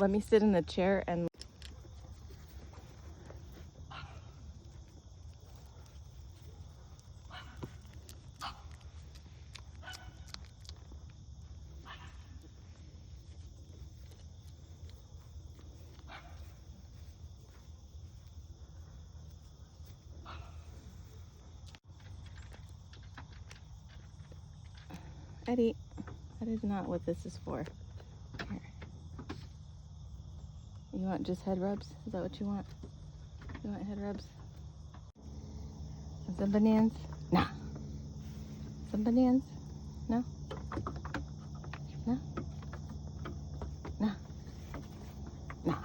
let me sit in the chair and Eddie, that is not what this is for. Here. You want just head rubs? Is that what you want? You want head rubs? Some bananas? Nah. Some bananas? No? No? No? No.